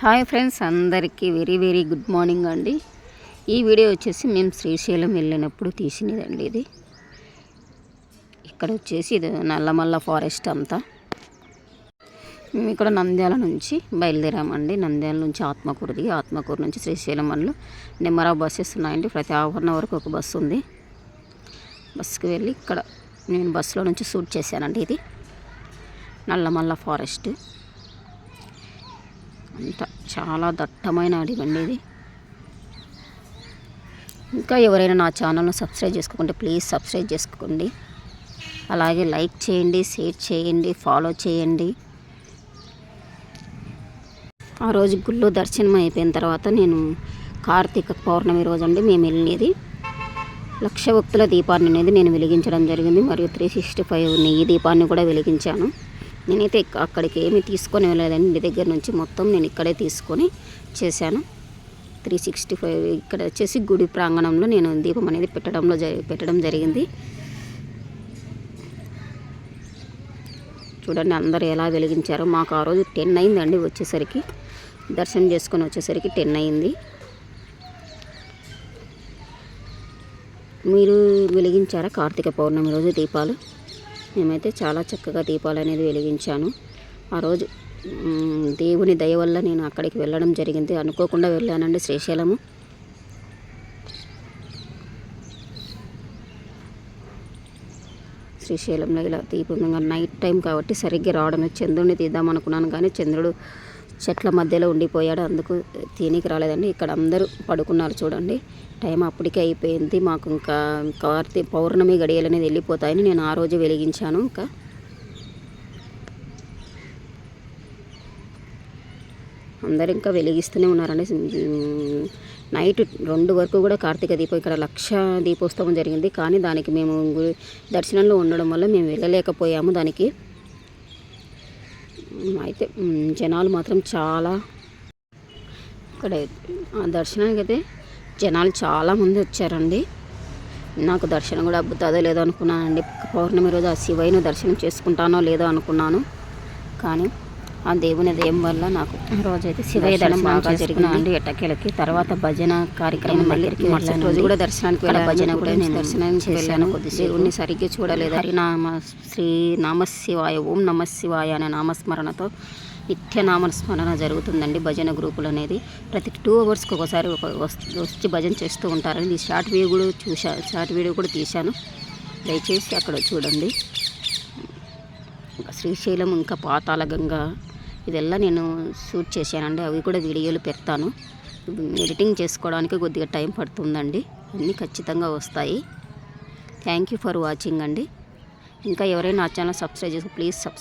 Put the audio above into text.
Hi friends, అందరికీ very very good morning అండి. ఈ వీడియో వచ్చేసి మేము శ్రీశైలం వెళ్ళినప్పుడు తీసినదండి. ఇది ఇక్కడ వచ్చేసి ఇది నల్లమల్ల ఫారెస్ట్ అంతా. మేము ఇక్కడ నంద్యాల నుంచి బయలుదేరామండి. నంద్యాల నుంచి ఆత్మకూరు నుంచి శ్రీశైలం వాళ్ళు నెంబర్ ఆఫ్ బస్సెస్ ఉన్నాయండి. ప్రతి ఆవరణ వరకు ఒక బస్సు ఉంది. బస్సుకి వెళ్ళి ఇక్కడ నేను బస్సులో నుంచి షూట్ చేశానండి. ఇది నల్లమల్ల ఫారెస్ట్ అంతా చాలా దట్టమైన అడవండి ఇది. ఇంకా ఎవరైనా నా ఛానల్ను సబ్స్క్రైబ్ చేసుకోకుంటే ప్లీజ్ సబ్స్క్రైబ్ చేసుకోండి. అలాగే లైక్ చేయండి, షేర్ చేయండి, ఫాలో చేయండి. ఆ రోజు గుళ్ళో దర్శనం అయిపోయిన తర్వాత నేను కార్తీక పౌర్ణమి రోజు అండి మేము వెళ్ళినది 1,00,000 భక్తుల దీపాన్ని అనేది నేను వెలిగించడం జరిగింది. మరియు 365 నెయ్యి దీపాన్ని కూడా వెలిగించాను. నేనైతే అక్కడికి ఏమీ తీసుకొని వెళ్ళలేదండి. ఇంటి దగ్గర నుంచి మొత్తం నేను ఇక్కడే తీసుకొని చేశాను. 365 ఇక్కడ వచ్చేసి గుడి ప్రాంగణంలో నేను దీపం అనేది పెట్టడం జరిగింది. చూడండి అందరూ ఎలా వెలిగించారో. మాకు ఆ రోజు 10 అయిందండి వచ్చేసరికి. దర్శనం చేసుకొని వచ్చేసరికి 10 అయింది. మీరు వెలిగించారా కార్తీక పౌర్ణమి రోజు దీపాలు? మేమైతే చాలా చక్కగా దీపాలు అనేది వెలిగించాను. ఆ రోజు దేవుని దయ వల్ల నేను అక్కడికి వెళ్ళడం జరిగింది. అనుకోకుండా వెళ్ళానండి శ్రీశైలము. శ్రీశైలంలో ఇలా దీపం నైట్ టైం కాబట్టి సరిగ్గా రావడం, చంద్రుడిని తీద్దాం అనుకున్నాను కానీ చంద్రుడు చెట్ల మధ్యలో ఉండిపోయాడు. అందుకు తీనికి రాలేదండి. ఇక్కడ అందరూ పడుకున్నారు చూడండి. టైం అప్పటికే అయిపోయింది. మాకు ఇంకా కార్తీక పౌర్ణమి గడియలు అనేది వెళ్ళిపోతాయని నేను ఆ రోజు వెలిగించాను. ఇంకా అందరూ ఇంకా వెలిగిస్తూనే ఉన్నారండి. నైట్ 2 వరకు కూడా కార్తీక దీపం ఇక్కడ 1,00,000 దీపోత్సవం జరిగింది. కానీ దానికి మేము దర్శనంలో ఉండడం వల్ల మేము వెళ్ళలేకపోయాము. దానికి అయితే జనాలు మాత్రం చాలా ఇక్కడ దర్శనానికి అయితే జనాలు చాలామంది వచ్చారండి. నాకు దర్శనం కూడా అబ్బుతుందో లేదో అనుకున్నానండి. పౌర్ణమి రోజు ఆ శివయ్యను దర్శనం చేసుకుంటానో లేదో అనుకున్నాను. కానీ ఆ దేవుని దయం వల్ల నాకు రోజైతే శివయ్య దర్శనం బాగా జరిగిందండి. ఎట్టకేలకి తర్వాత భజన కార్యక్రమం దగ్గరికి మరుసటి రోజు కూడా దర్శనానికి వెళ్ళి భజన కూడా నేను దర్శనానికి వెళ్ళాను. దేవుడిని సరిగ్గా చూడలేదు. శ్రీ నామశివాయ, ఓం నమ శివాయ అనే నామస్మరణతో నిత్య నామస్మరణ జరుగుతుందండి. భజన గ్రూపులు అనేది ప్రతి 2 అవర్స్కి ఒకసారి వచ్చి భజన చేస్తూ ఉంటారండి. షార్ట్ వీడియో కూడా తీశాను. దయచేసి అక్కడ చూడండి. శ్రీశైలం ఇంకా పాతాళ గంగా ఇదెల్లా నేను షూట్ చేశానండి. అవి కూడా వీడియోలు పెడతాను. ఎడిటింగ్ చేసుకోవడానికి కొద్దిగా టైం పడుతుందండి. అన్నీ ఖచ్చితంగా వస్తాయి. థ్యాంక్ యూ ఫర్ వాచింగ్ అండి. ఇంకా ఎవరైనా నా ఛానల్ సబ్స్క్రైబ్ చేసి ప్లీజ్ సబ్స్క్రైబ్.